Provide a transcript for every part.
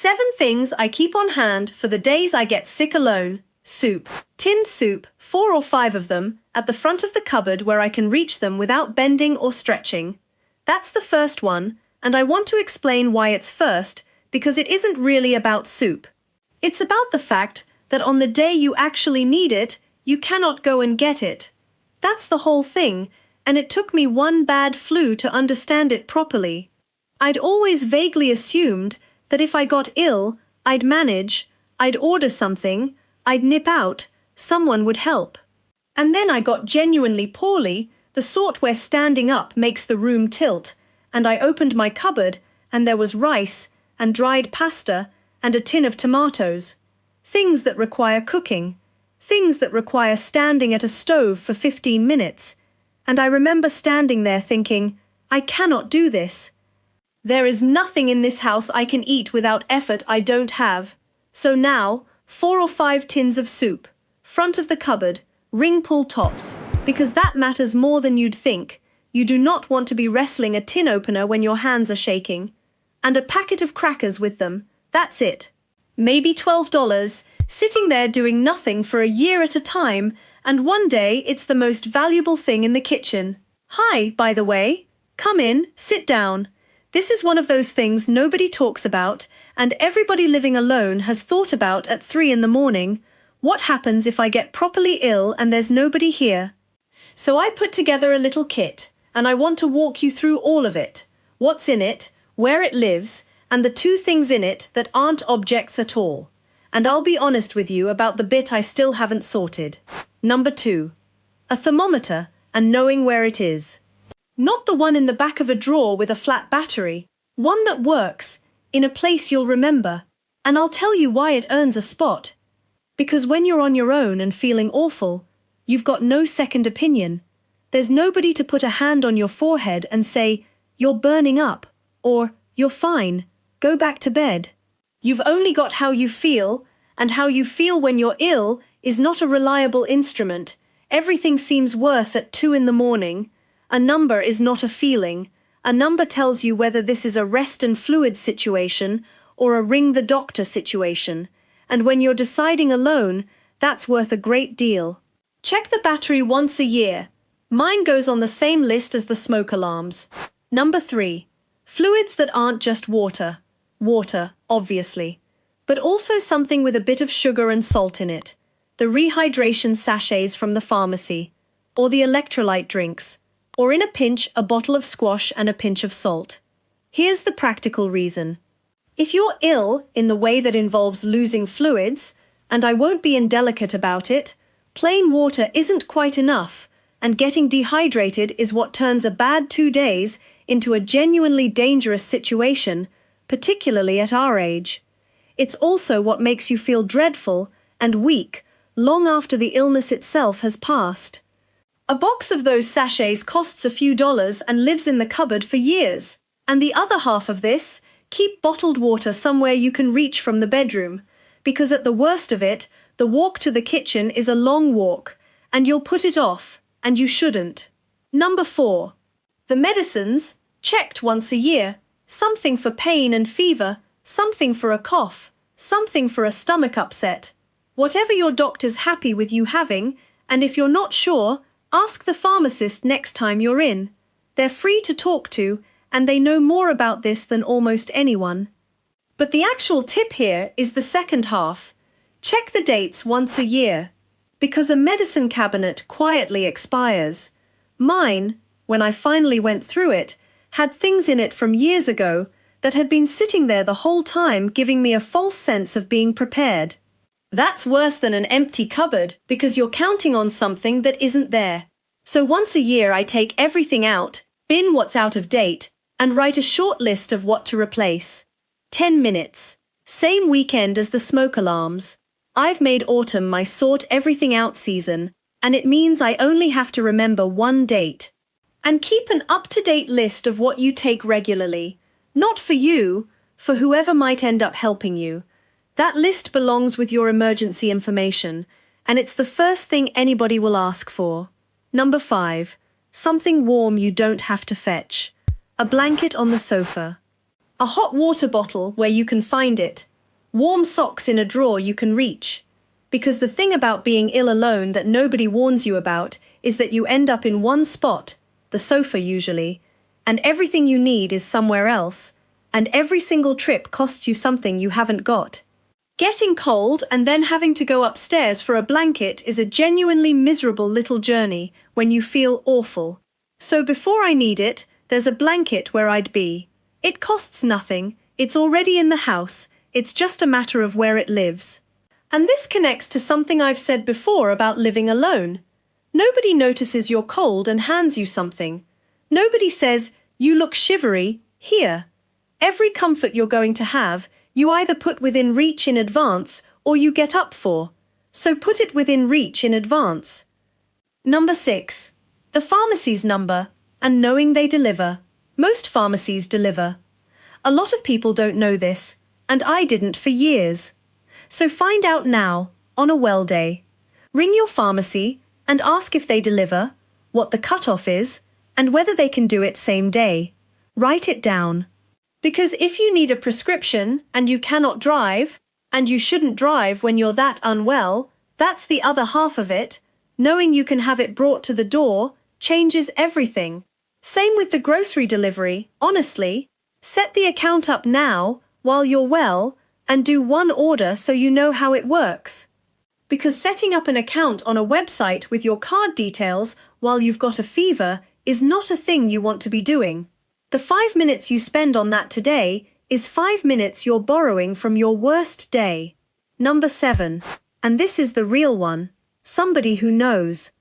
7 things I keep on hand for the days I get sick alone. Soup. Tinned soup, 4 or 5 of them, at the front of the cupboard where I can reach them without bending or stretching. That's the first one, and I want to explain why it's first, because it isn't really about soup. It's about the fact that on the day you actually need it, you cannot go and get it. That's the whole thing, and it took me one bad flu to understand it properly. I'd always vaguely assumed that if I got ill, I'd manage, I'd order something, I'd nip out, someone would help. And then I got genuinely poorly, the sort where standing up makes the room tilt, and I opened my cupboard, and there was rice, and dried pasta, and a tin of tomatoes. Things that require cooking. Things that require standing at a stove for 15 minutes. And I remember standing there thinking, I cannot do this. There is nothing in this house I can eat without effort I don't have. So now, 4 or 5 tins of soup, front of the cupboard, ring pull tops, because that matters more than you'd think. You do not want to be wrestling a tin opener when your hands are shaking. And a packet of crackers with them, that's it. Maybe $12, sitting there doing nothing for a year at a time, and one day it's the most valuable thing in the kitchen. Hi, by the way. Come in, sit down. This is one of those things nobody talks about, and everybody living alone has thought about at 3 in the morning. What happens if I get properly ill and there's nobody here? So I put together a little kit, and I want to walk you through all of it. What's in it, where it lives, and the 2 things in it that aren't objects at all. And I'll be honest with you about the bit I still haven't sorted. Number 2. A thermometer, and knowing where it is. Not the one in the back of a drawer with a flat battery. One that works, in a place you'll remember. And I'll tell you why it earns a spot. Because when you're on your own and feeling awful, you've got no second opinion. There's nobody to put a hand on your forehead and say, you're burning up, or you're fine, go back to bed. You've only got how you feel, and how you feel when you're ill is not a reliable instrument. Everything seems worse at 2 in the morning. A number is not a feeling. A number tells you whether this is a rest and fluid situation or a ring the doctor situation. And when you're deciding alone, that's worth a great deal. Check the battery once a year. Mine goes on the same list as the smoke alarms. Number 3. Fluids that aren't just water. Water, obviously. But also something with a bit of sugar and salt in it. The rehydration sachets from the pharmacy. Or the electrolyte drinks. Or in a pinch, a bottle of squash and a pinch of salt. Here's the practical reason. If you're ill in the way that involves losing fluids, and I won't be indelicate about it, plain water isn't quite enough, and getting dehydrated is what turns a bad 2 days into a genuinely dangerous situation, particularly at our age. It's also what makes you feel dreadful and weak long after the illness itself has passed. A box of those sachets costs a few dollars and lives in the cupboard for years. And the other half of this, keep bottled water somewhere you can reach from the bedroom, because at the worst of it, the walk to the kitchen is a long walk, and you'll put it off, and you shouldn't. Number 4. The medicines, checked once a year. Something for pain and fever, something for a cough, something for a stomach upset. Whatever your doctor's happy with you having, and if you're not sure, ask the pharmacist next time you're in. They're free to talk to, and they know more about this than almost anyone. But the actual tip here is the second half. Check the dates once a year. Because a medicine cabinet quietly expires. Mine, when I finally went through it, had things in it from years ago that had been sitting there the whole time giving me a false sense of being prepared. That's worse than an empty cupboard because you're counting on something that isn't there. So once a year I take everything out, bin what's out of date, and write a short list of what to replace. 10 minutes. Same weekend as the smoke alarms. I've made autumn my sort everything out season, and it means I only have to remember one date. And keep an up-to-date list of what you take regularly. Not for you, for whoever might end up helping you. That list belongs with your emergency information, and it's the first thing anybody will ask for. Number 5. Something warm you don't have to fetch. A blanket on the sofa. A hot water bottle where you can find it. Warm socks in a drawer you can reach. Because the thing about being ill alone that nobody warns you about is that you end up in one spot, the sofa usually, and everything you need is somewhere else, and every single trip costs you something you haven't got. Getting cold and then having to go upstairs for a blanket is a genuinely miserable little journey when you feel awful. So before I need it, there's a blanket where I'd be. It costs nothing, it's already in the house, it's just a matter of where it lives. And this connects to something I've said before about living alone. Nobody notices you're cold and hands you something. Nobody says, "You look shivery, here." Every comfort you're going to have, you either put within reach in advance or you get up for. So put it within reach in advance. Number 6. The pharmacy's number, and knowing they deliver. Most pharmacies deliver. A lot of people don't know this, and I didn't for years. So find out now, on a well day. Ring your pharmacy and ask if they deliver, what the cutoff is, and whether they can do it same day. Write it down. Because if you need a prescription and you cannot drive, and you shouldn't drive when you're that unwell, that's the other half of it. Knowing you can have it brought to the door changes everything. Same with the grocery delivery, honestly. Set the account up now, while you're well, and do one order so you know how it works. Because setting up an account on a website with your card details while you've got a fever is not a thing you want to be doing. The 5 minutes you spend on that today is 5 minutes you're borrowing from your worst day. Number 7. And this is the real one. Somebody who knows.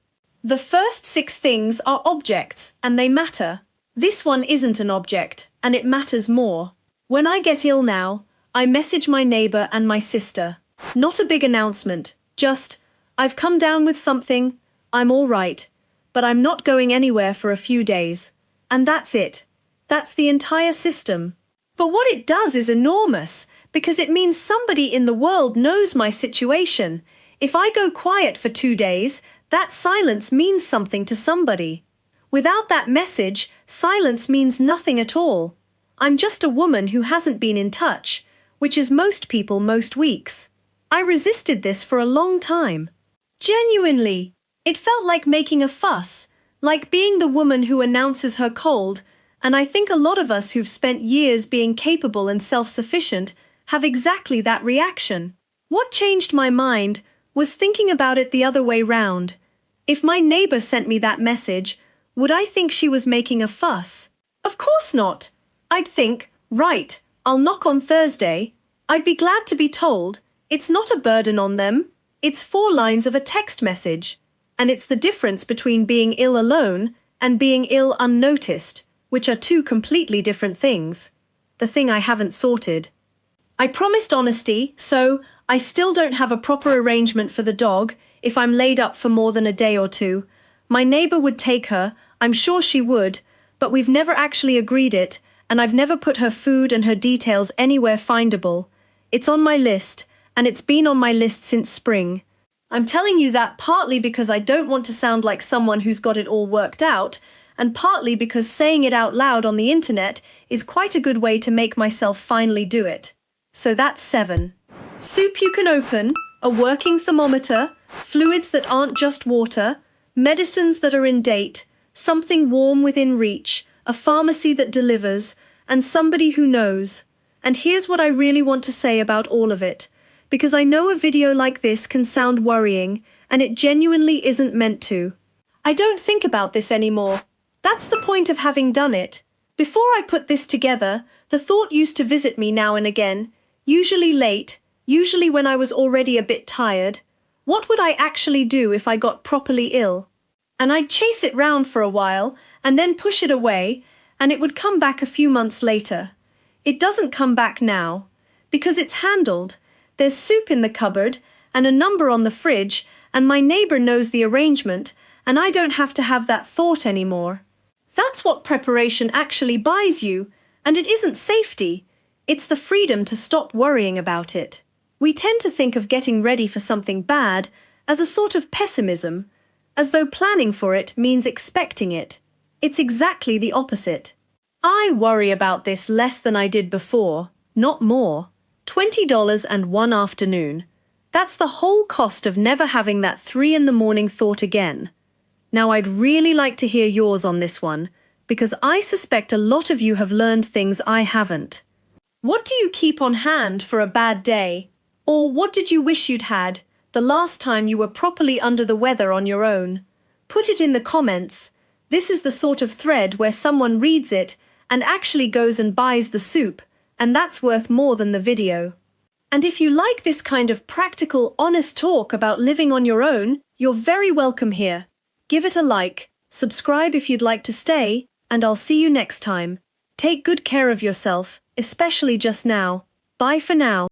The first 6 things are objects, and they matter. This one isn't an object, and it matters more. When I get ill now, I message my neighbor and my sister. Not a big announcement, just, "I've come down with something, I'm all right, but I'm not going anywhere for a few days." And that's it. That's the entire system. But what it does is enormous, because it means somebody in the world knows my situation. If I go quiet for 2 days, that silence means something to somebody. Without that message, silence means nothing at all. I'm just a woman who hasn't been in touch, which is most people most weeks. I resisted this for a long time. Genuinely, it felt like making a fuss, like being the woman who announces her cold, and I think a lot of us who've spent years being capable and self-sufficient have exactly that reaction. What changed my mind was thinking about it the other way round. If my neighbor sent me that message, would I think she was making a fuss? Of course not. I'd think, right, I'll knock on Thursday. I'd be glad to be told. It's not a burden on them. It's 4 lines of a text message. And it's the difference between being ill alone and being ill unnoticed, which are 2 completely different things. The thing I haven't sorted. I promised honesty, so I still don't have a proper arrangement for the dog if I'm laid up for more than a day or 2. My neighbor would take her, I'm sure she would, but we've never actually agreed it, and I've never put her food and her details anywhere findable. It's on my list, and it's been on my list since spring. I'm telling you that partly because I don't want to sound like someone who's got it all worked out, and partly because saying it out loud on the internet is quite a good way to make myself finally do it. So that's 7. Soup you can open, a working thermometer, fluids that aren't just water, medicines that are in date, something warm within reach, a pharmacy that delivers, and somebody who knows. And here's what I really want to say about all of it, because I know a video like this can sound worrying, and it genuinely isn't meant to. I don't think about this anymore. That's the point of having done it. Before I put this together, the thought used to visit me now and again, usually late, usually when I was already a bit tired. What would I actually do if I got properly ill? And I'd chase it round for a while, and then push it away, and it would come back a few months later. It doesn't come back now, because it's handled. There's soup in the cupboard, and a number on the fridge, and my neighbor knows the arrangement, and I don't have to have that thought anymore. That's what preparation actually buys you, and it isn't safety. It's the freedom to stop worrying about it. We tend to think of getting ready for something bad as a sort of pessimism, as though planning for it means expecting it. It's exactly the opposite. I worry about this less than I did before, not more. $20 and one afternoon. That's the whole cost of never having that 3 in the morning thought again. Now I'd really like to hear yours on this one, because I suspect a lot of you have learned things I haven't. What do you keep on hand for a bad day? Or what did you wish you'd had the last time you were properly under the weather on your own? Put it in the comments. This is the sort of thread where someone reads it and actually goes and buys the soup, and that's worth more than the video. And if you like this kind of practical, honest talk about living on your own, you're very welcome here. Give it a like, subscribe if you'd like to stay, and I'll see you next time. Take good care of yourself, especially just now. Bye for now.